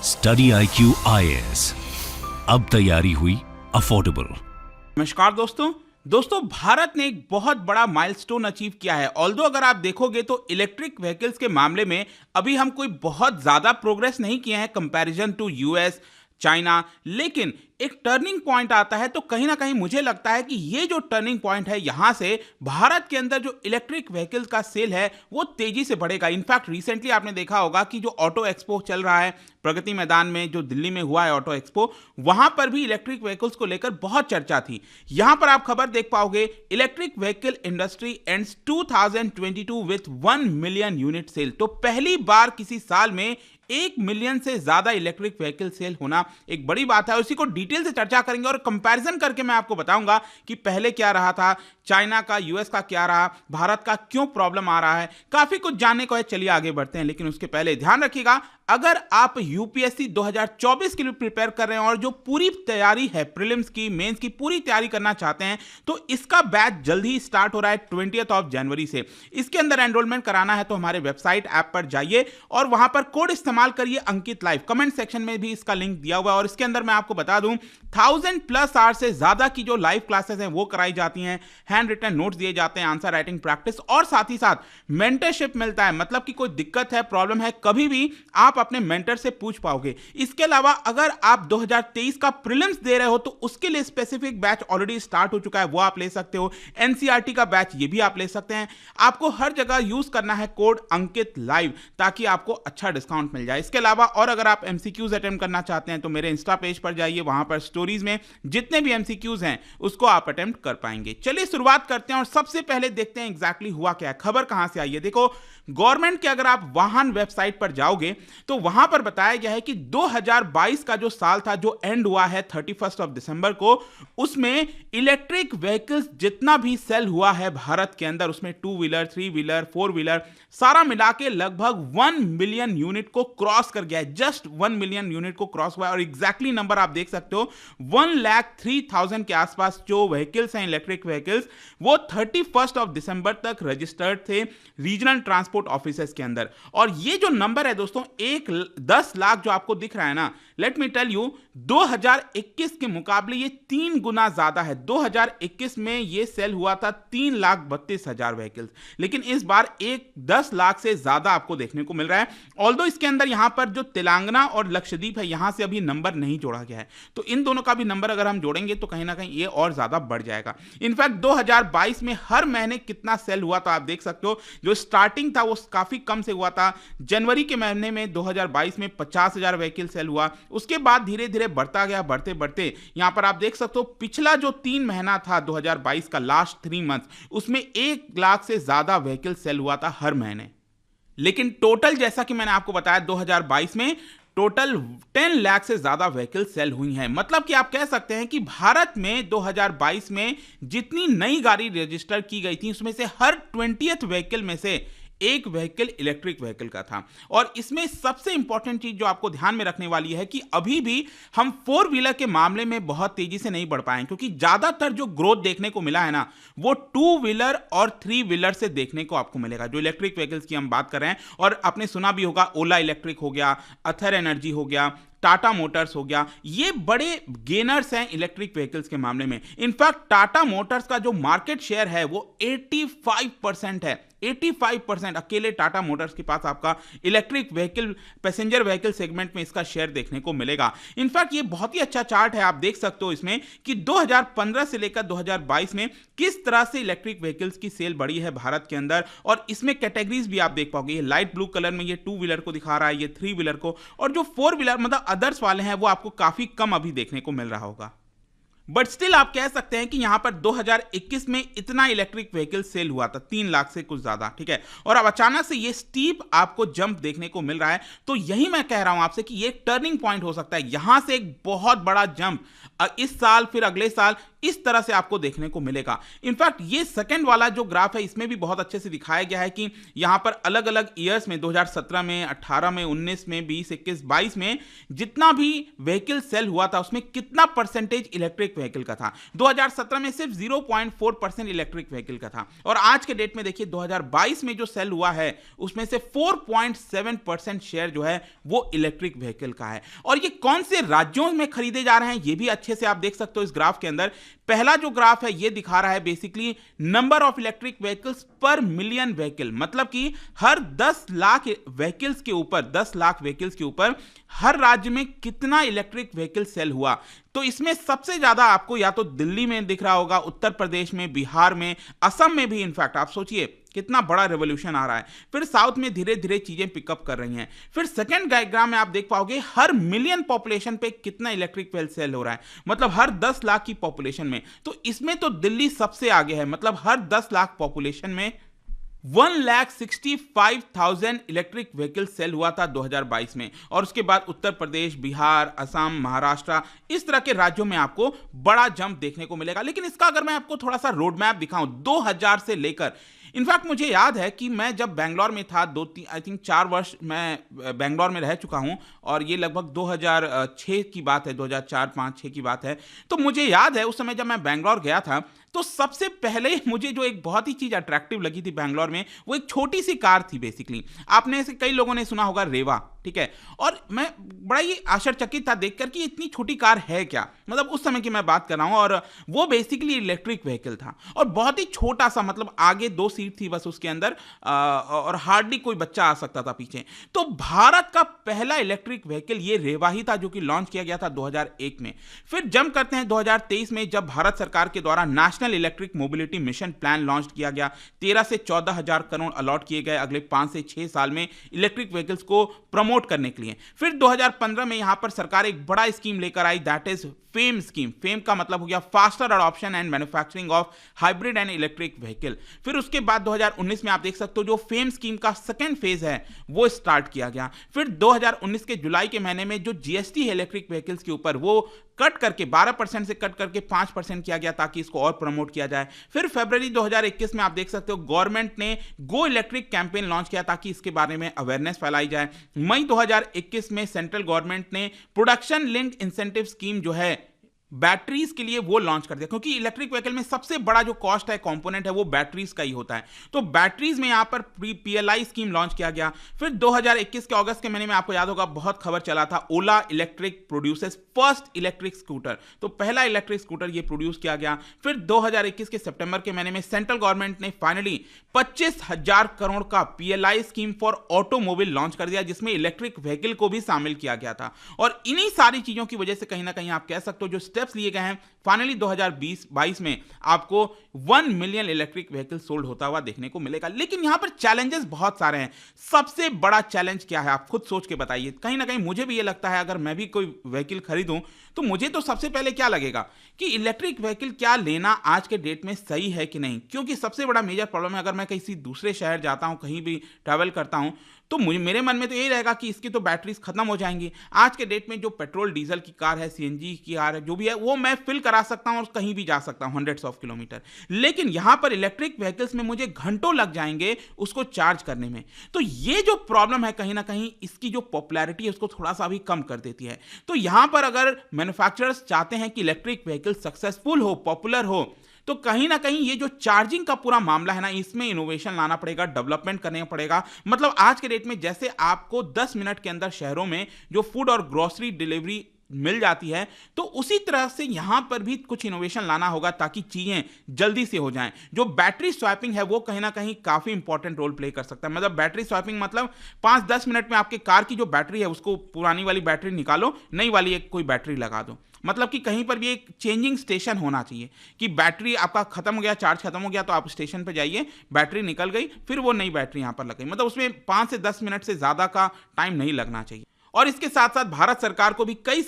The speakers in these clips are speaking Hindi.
स्टडी IQ IAS, अब तैयारी हुई अफोर्डेबल। नमस्कार दोस्तों, भारत ने एक बहुत बड़ा माइलस्टोन अचीव किया है। ऑल्दो अगर आप देखोगे तो इलेक्ट्रिक व्हीकल्स के मामले में अभी हम कोई बहुत ज्यादा प्रोग्रेस नहीं किए हैं कंपैरिजन टू यूएस, चाइना, लेकिन एक टर्निंग पॉइंट आता है तो कहीं ना कहीं मुझे लगता है कि ये जो टर्निंग पॉइंट है, यहां से भारत के अंदर जो इलेक्ट्रिक व्हीकल्स का सेल है वो तेजी से बढ़ेगा। इनफैक्ट रिसेंटली आपने देखा होगा कि जो ऑटो एक्सपो चल रहा है प्रगति मैदान में, जो दिल्ली में हुआ है ऑटो एक्सपो, वहां पर भी इलेक्ट्रिक व्हीकल्स को लेकर बहुत चर्चा थी। यहां पर आप खबर देख पाओगे, electric vehicle industry ends 2022 with 1 million unit sale. तो पहली बार किसी साल में 1 मिलियन से ज्यादा इलेक्ट्रिक व्हीकल सेल होना एक बड़ी बात है। उसी को डिटेल से चर्चा करेंगे और कंपैरिजन करके मैं आपको बताऊंगा कि पहले क्या रहा था, चाइना का, यूएस का क्या रहा, भारत का क्यों प्रॉब्लम आ रहा है। काफी कुछ जानने को है, चलिए आगे बढ़ते हैं। लेकिन उसके पहले ध्यान रखिएगा, अगर आप यूपीएससी 2024 के लिए प्रिपेयर कर रहे हैं और जो पूरी तैयारी है प्रीलिम्स की, मेंस की पूरी तैयारी करना चाहते हैं, तो इसका बैच जल्द ही स्टार्ट हो रहा है 20 जनवरी से। इसके अंदर एनरोलमेंट कराना है तो हमारे वेबसाइट ऐप पर जाइए और वहां पर कोड इस्तेमाल करिए अंकित लाइव। कमेंट सेक्शन में भी इसका लिंक दिया हुआ है और इसके अंदर मैं आपको बता दूं 1000+ आवर से ज्यादा की जो लाइव क्लासेस हैं वो कराई जाती हैं, हैंड रिटन नोट्स दिए जाते हैं, आंसर राइटिंग प्रैक्टिस, और साथ ही साथ मेंटरशिप मिलता है। मतलब कि कोई दिक्कत है, प्रॉब्लम है, कभी भी आप अपने मेंटर से पूछ पाओगे। इसके अलावा अगर आप 2023 का प्रीलिम्स दे रहे हो तो उसके लिए स्पेसिफिक बैच ऑलरेडी स्टार्ट हो चुका है, वो आप ले सकते हो। एनसीईआरटी का बैच ये भी आप ले सकते हैं। आपको हर जगह यूज करना है कोड अंकित लाइव ताकि आपको अच्छा डिस्काउंट मिल जाए। इसके अलावा और अगर आप एमसीक्यूज अटेम्प्ट करना चाहते हैं तो मेरे इंस्टा पेज पर जाइए, वहां पर स्टोरीज में जितने भी एमसीक्यूज हैं उसको आप अटेम्प्ट कर पाएंगे। चलिए शुरुआत करते हैं और सबसे पहले देखते हैं एग्जैक्टली हुआ क्या है, खबर कहां से आई है। देखो, गवर्नमेंट के अगर आप वाहन वेबसाइट पर जाओगे तो वहां पर बताया गया है कि 2022 का जो साल था, जो एंड हुआ है 31 दिसंबर को, उसमें इलेक्ट्रिक व्हीकल्स जितना भी सेल हुआ है भारत के अंदर, उसमें 2 व्हीलर, 3 व्हीलर, 4 व्हीलर सारा मिला के लगभग 1 मिलियन यूनिट को क्रॉस कर गया है। जस्ट 1 मिलियन यूनिट को क्रॉस हुआ है और एग्जैक्टली नंबर आप देख सकते हो, 1,03,000 के आसपास जो व्हीकल्स हैं इलेक्ट्रिक व्हीकल्स, वो 31 दिसंबर तक रजिस्टर्ड थे रीजनल ट्रांसपोर्ट ऑफिसेस के अंदर। और ये जो नंबर है दोस्तों, 10 लाख जो आपको दिख रहा है ना, लेट मी टेल यू, 2021 के मुकाबले ये 3 गुना ज्यादा है। 2021 में ये सेल हुआ था 3,32,000 व्हीकल्स, लेकिन इस बार 10 लाख से ज्यादा आपको देखने को मिल रहा है। ऑल्दो इसके अंदर यहां पर जो तेलंगाना और लक्षद्वीप है, यहां से अभी नंबर नहीं जोड़ा गया है, तो इन दोनों का भी नंबर अगर हम जोड़ेंगे तो कहीं ना कहीं ये और ज्यादा बढ़ जाएगा। इनफैक्ट 2022 में हर महीने कितना सेल हुआ था आप देख सकते हो। जो स्टार्टिंग था वो काफी कम से हुआ था। जनवरी के महीने में 2022 में 50,000 व्हीकल सेल हुआ, उसके बाद धीरे धीरे बढ़ता गया, बढ़ते बढ़ते यहां पर आप देख सकते हो पिछला जो 3 महीना था 2022 का, लास्ट 3 मंथ, उसमें 1 लाख से ज्यादा व्हीकल सेल हुआ था हर महीने। लेकिन टोटल, जैसा कि मैंने आपको बताया, 2022 में टोटल 10 लाख से ज्यादा व्हीकल सेल हुई हैं। मतलब कि आप कह सकते हैं कि भारत में 2022 में जितनी नई गाड़ी रजिस्टर की गई थी उसमें से हर 20th व्हीकल में से एक व्हीकल इलेक्ट्रिक व्हीकल का था। और इसमें सबसे इंपॉर्टेंट चीज जो आपको ध्यान में रखने वाली है कि अभी भी हम 4 व्हीलर के मामले में बहुत तेजी से नहीं बढ़ पाए, क्योंकि ज्यादातर जो ग्रोथ देखने को मिला है ना, वो 2 व्हीलर और 3 व्हीलर से देखने को आपको मिलेगा, जो इलेक्ट्रिक व्हीकल्स की हम बात कर रहे हैं। और आपने सुना भी होगा, ओला इलेक्ट्रिक हो गया, अथर एनर्जी हो गया, टाटा मोटर्स हो गया, ये बड़े गेनर्स हैं इलेक्ट्रिक व्हीकल्स के मामले में। इनफैक्ट टाटा मोटर्स का जो मार्केट शेयर है वो 85% है। 85% अकेले टाटा मोटर्स के पास आपका electric vehicle, passenger vehicle segment में इसका शेयर देखने को मिलेगा। इनफैक्ट ये बहुत ही अच्छा चार्ट है, आप देख सकते हो इसमें कि 2015 से लेकर 2022 में किस तरह से इलेक्ट्रिक व्हीकल्स की सेल बढ़ी है भारत के अंदर। और इसमें कैटेगरीज भी आप देख पाओगे, ये लाइट ब्लू कलर में ये 2 व्हीलर को दिखा रहा है, ये 3 व्हीलर को, और जो 4 व्हीलर मतलब अदर्स वाले हैं वो आपको काफी कम अभी देखने को मिल रहा होगा। बट स्टिल आप कह सकते हैं कि यहां पर 2021 में इतना इलेक्ट्रिक व्हीकल सेल हुआ था, 3 लाख से कुछ ज्यादा, ठीक है। और अब अचानक से ये स्टीप आपको जंप देखने को मिल रहा है, तो यही मैं कह रहा हूं आपसे कि ये एक टर्निंग पॉइंट हो सकता है। यहां से एक बहुत बड़ा जंप इस साल, फिर अगले साल, इस तरह से आपको देखने को मिलेगा। इनफैक्ट ये सेकंड वाला जो ग्राफ है इसमें भी बहुत अच्छे से दिखाया गया है कि यहां पर अलग अलग ईयर्स में, 2017 में, 18 में, 19 में, 20, 21, 22 में जितना भी व्हीकल सेल हुआ था उसमें कितना परसेंटेज इलेक्ट्रिक व्हीकल का था। 2017 में सिर्फ 0.4% इलेक्ट्रिक व्हीकल का था और आज के डेट में देखिए 2022 में जो सेल हुआ है उसमें से 4.7% शेयर जो है वो इलेक्ट्रिक व्हीकल का है। और ये कौन से राज्यों में खरीदे जा रहे हैं ये भी अच्छे से आप देख सकते हो इस ग्राफ के अंदर। पहला जो ग्राफ है ये दिखा रहा है basically number of electric vehicles पर मिलियन व्हीकल, मतलब कि हर 10 लाख व्हीकल्स के ऊपर हर राज्य में कितना इलेक्ट्रिक व्हीकल सेल हुआ। तो इसमें सबसे ज्यादा आपको या तो दिल्ली में दिख रहा होगा, उत्तर प्रदेश में, बिहार में, असम में भी। इनफैक्ट आप सोचिए कितना बड़ा रेवोल्यूशन आ रहा है। फिर साउथ में धीरे धीरे चीजें पिकअप कर रही हैं। फिर सेकंड डायग्राम में आप देख पाओगे हर मिलियन पॉपुलेशन पे कितना इलेक्ट्रिक व्हीकल सेल हो रहा है, मतलब हर 10 लाख की पॉपुलेशन में। तो इसमें तो दिल्ली सबसे आगे है, मतलब हर 10 लाख पॉपुलेशन में 1,65,000 इलेक्ट्रिक व्हीकल सेल हुआ था 2022 में। और उसके बाद उत्तर प्रदेश, बिहार, असम, महाराष्ट्र, इस तरह के राज्यों में आपको बड़ा जंप देखने को मिलेगा। लेकिन इसका अगर मैं आपको थोड़ा सा रोड मैप दिखाऊं 2000 से लेकर, इनफैक्ट मुझे याद है कि मैं जब बैंगलोर में था, 4 वर्ष मैं बैंगलोर में रह चुका हूं और ये लगभग 2006 की बात है, 2004, 5, 6 की बात है। तो मुझे याद है उस समय जब मैं बैंगलोर गया था तो सबसे पहले मुझे जो एक बहुत ही चीज अट्रैक्टिव लगी थी बैंगलोर में, वो एक छोटी सी कार थी बेसिकली। आपने से कई लोगों ने सुना होगा रेवा, ठीक है। और मैं बड़ा ही आश्चर्यचकित था देखकर कि इतनी छोटी कार है क्या, मतलब उस समय की मैं बात कर रहा हूं। और वो बेसिकली इलेक्ट्रिक व्हीकल था और बहुत ही छोटा सा, मतलब आगे 2 सीट थी बस उसके अंदर, और हार्डली कोई बच्चा आ सकता था पीछे। तो भारत का पहला इलेक्ट्रिक व्हीकल ये रेवा ही था जो कि लॉन्च किया गया था 2001 में। फिर जंप करते हैं 2023 में, जब भारत सरकार के द्वारा national electric mobility mission plan launch किया गया। 13 से 14 हजार करोड़ अलॉट किए गए अगले 5 से 6 साल में इलेक्ट्रिक व्हीकल्स को प्रमोट करने के लिए। फिर 2015 में यहां पर सरकार एक बड़ा स्कीम लेकर आई, that is FAME scheme. FAME का मतलब हो गया faster adoption and manufacturing of hybrid and electric vehicle. फिर उसके बाद 2019 में आप देख सकते हो जो फेम स्कीम का सेकंड फेज है वो स्टार्ट किया गया। फिर 2019 के जुलाई के महीने में जो जीएसटी है इलेक्ट्रिक व्हीकल्स के ऊपर वो कट करके 12% से कट करके 5% किया गया ताकि इसको और प्रमोट किया जाए। फिर फरवरी 2021 में आप देख सकते हो गवर्नमेंट ने गो इलेक्ट्रिक कैंपेन लॉन्च किया ताकि इसके बारे में अवेयरनेस फैलाई जाए। मई 2021 में सेंट्रल गवर्नमेंट ने प्रोडक्शन लिंक्ड इंसेंटिव स्कीम जो है बैटरीज के लिए वो लॉन्च कर दिया, क्योंकि इलेक्ट्रिक व्हीकल में सबसे बड़ा जो कॉस्ट है, कंपोनेंट है, वो बैटरीज का ही होता है। तो बैटरीज में यहां पर पीएलआई स्कीम लॉन्च किया गया। फिर 2021 के अगस्त के महीने में आपको याद होगा बहुत खबर चला था, Ola electric produces first electric scooter, तो पहला इलेक्ट्रिक स्कूटर ये प्रोड्यूस किया गया। फिर 2021 के सितंबर के महीने में सेंट्रल गवर्नमेंट ने फाइनली 25,000 करोड़ का PLI scheme for automobile launch कर दिया, जिसमें इलेक्ट्रिक व्हीकल को भी शामिल किया गया था। और इन्हीं सारी चीजों की वजह से कहीं ना कहीं आप कह सकते हो जो स्टेप्स लिए गए हैं, फाइनली 2022 में आपको 1 मिलियन इलेक्ट्रिक व्हीकल सोल्ड होता हुआ देखने को मिलेगा। लेकिन यहां पर चैलेंजेस बहुत सारे हैं। सबसे बड़ा चैलेंज क्या है आप खुद सोच के बताइए। कहीं ना कहीं मुझे भी ये लगता है अगर मैं भी कोई व्हीकल खरीदूं तो मुझे तो सबसे पहले क्या लगेगा कि इलेक्ट्रिक व्हीकल क्या लेना आज के डेट में सही है कि नहीं। क्योंकि सबसे बड़ा मेजर प्रॉब्लम है, अगर मैं किसी दूसरे शहर जाता हूं, कहीं भी ट्रैवल करता हूं, तो मेरे मन में तो यही रहेगा कि इसकी तो बैटरीज खत्म हो जाएंगी। आज के डेट में जो पेट्रोल डीजल की कार है, सीएनजी की कार है, जो भी है वो मैं फिल करा सकता हूं और कहीं भी जा सकता हूं हंड्रेड्स ऑफ किलोमीटर। लेकिन यहां पर इलेक्ट्रिक व्हीकल्स में मुझे घंटों लग जाएंगे उसको चार्ज करने में। तो ये जो प्रॉब्लम है कहीं ना कहीं इसकी जो पॉपुलैरिटी है उसको थोड़ा सा भी कम कर देती है। तो यहां पर अगर मैन्युफैक्चरर्स चाहते हैं कि इलेक्ट्रिक व्हीकल सक्सेसफुल हो, पॉपुलर हो, तो कहीं ना कहीं ये जो चार्जिंग का पूरा मामला है ना, इसमें इनोवेशन लाना पड़ेगा, डेवलपमेंट करना पड़ेगा। मतलब आज के डेट में जैसे आपको 10 मिनट के अंदर शहरों में जो फूड और ग्रोसरी डिलीवरी मिल जाती है, तो उसी तरह से यहां पर भी कुछ इनोवेशन लाना होगा ताकि चीजें जल्दी से हो जाएं। जो बैटरी स्वैपिंग है वो कहीं ना कहीं काफी इंपॉर्टेंट रोल प्ले कर सकता है। मतलब बैटरी स्वैपिंग मतलब 5-10 मिनट में आपके कार की जो बैटरी है उसको पुरानी वाली बैटरी निकालो, नई वाली एक कोई बैटरी लगा दो। मतलब कि कहीं पर भी एक चेंजिंग स्टेशन होना चाहिए कि बैटरी आपका खत्म हो गया, चार्ज खत्म हो गया, तो आप स्टेशन पर जाइए, बैटरी निकल गई, फिर वो नई बैटरी यहां पर लग गई। मतलब उसमें 5 से 10 मिनट से ज्यादा का टाइम नहीं लगना चाहिए। और इसके साथ साथ भारत सरकार को भी कई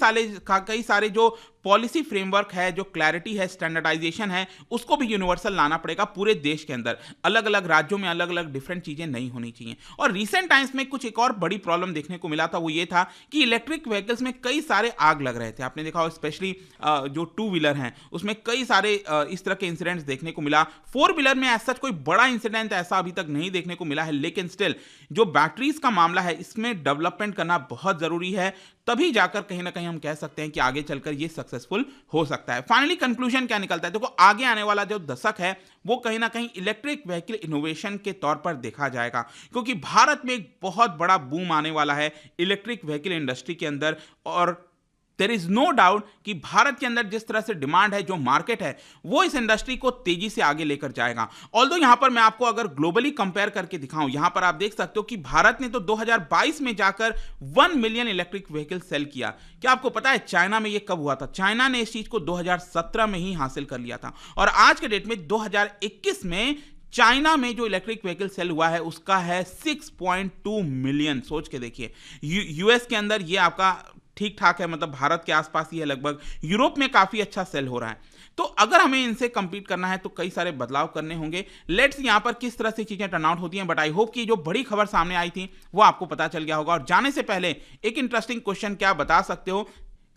सारे जो पॉलिसी फ्रेमवर्क है, जो क्लैरिटी है, स्टैंडर्डाइजेशन है, उसको भी यूनिवर्सल लाना पड़ेगा पूरे देश के अंदर। अलग अलग राज्यों में अलग अलग डिफरेंट चीजें नहीं होनी चाहिए। और रिसेंट टाइम्स में कुछ एक और बड़ी प्रॉब्लम देखने को मिला था, वो ये था कि इलेक्ट्रिक व्हीकल्स में कई सारे आग लग रहे थे। आपने देखा हो स्पेशली जो 2 व्हीलर हैं उसमें कई सारे इस तरह के इंसिडेंट्स देखने को मिला। 4 व्हीलर में ऐसा कोई बड़ा इंसिडेंट ऐसा अभी तक नहीं देखने को मिला है। लेकिन स्टिल जो बैटरीज का मामला है इसमें डेवलपमेंट करना बहुत जरूरी है, तभी जाकर कहीं ना कहीं हम कह सकते हैं कि आगे चलकर ये सक्सेस सक्सेसफुल हो सकता है। फाइनली कंक्लूजन क्या निकलता है? देखो, आगे आने वाला जो दशक है वो कहीं ना कहीं इलेक्ट्रिक व्हीकल इनोवेशन के तौर पर देखा जाएगा, क्योंकि भारत में एक बहुत बड़ा बूम आने वाला है इलेक्ट्रिक व्हीकल इंडस्ट्री के अंदर। और देयर इज नो डाउट कि भारत के अंदर जिस तरह से डिमांड है, जो मार्केट है, वो इस इंडस्ट्री को तेजी से आगे लेकर जाएगा। ऑल्दो यहां पर मैं आपको अगर ग्लोबली कंपेयर करके दिखाऊं, यहां पर आप देख सकते हो कि भारत ने तो 2022 में जाकर 1 मिलियन इलेक्ट्रिक व्हीकल सेल किया। क्या आपको पता है चाइना में ये कब हुआ था? चाइना ने इस चीज को 2017 में ही हासिल कर लिया था। और आज के डेट में 2021 में चाइना में जो इलेक्ट्रिक व्हीकल सेल हुआ है उसका है 6.2 मिलियन। सोच के देखिए, यूएस के अंदर ये आपका ठीक ठाक है, मतलब भारत के आसपास ही है लगभग। यूरोप में काफी अच्छा सेल हो रहा है। तो अगर हमें इनसे कंपीट करना है तो कई सारे बदलाव करने होंगे। लेट्स यहां पर किस तरह से चीजें टर्न आउट होती हैं, बट आई होप कि जो बड़ी खबर सामने आई थी वो आपको पता चल गया होगा। और जाने से पहले एक इंटरेस्टिंग क्वेश्चन, क्या बता सकते हो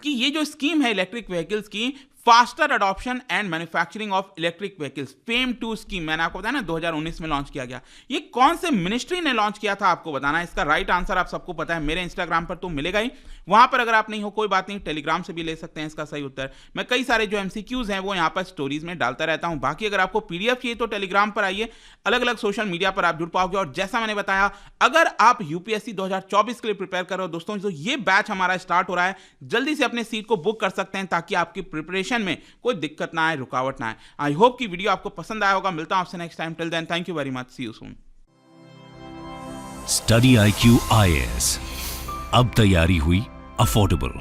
कि ये जो स्कीम है इलेक्ट्रिक व्हीकल्स की, faster adoption and manufacturing of electric vehicles, fame 2 scheme, मैंने आपको बताया ना 2019 में लॉन्च किया गया, ये कौन से मिनिस्ट्री ने लॉन्च किया था आपको बताना है। इसका राइट आंसर आप सबको पता है, मेरे इंस्टाग्राम पर तो मिलेगा ही। वहां पर अगर आप नहीं हो कोई बात नहीं, टेलीग्राम से भी ले सकते हैं इसका सही उत्तर। मैं कई सारे जो एमसीक्यूज हैं वो यहाँ पर स्टोरीज में डालता रहता हूं। बाकी अगर आपको पीडीएफ चाहिए तो टेलीग्राम पर आइए, अलग अलग सोशल मीडिया पर आप जुड़ पाओगे। और जैसा मैंने बताया, अगर आप यूपीएससी 2024 के लिए प्रिपेयर कर रहे हो दोस्तों, तो ये बैच हमारा स्टार्ट हो रहा है, जल्दी से अपने सीट को बुक कर सकते हैं ताकि आपकी प्रिपरेशन में कोई दिक्कत ना आए, रुकावट ना आए। आई होप कि वीडियो आपको पसंद आया होगा। मिलता हूं आपसे next time. Till then, thank you very much, see you soon. Study IQ IAS, अब तैयारी हुई अफोर्डेबल।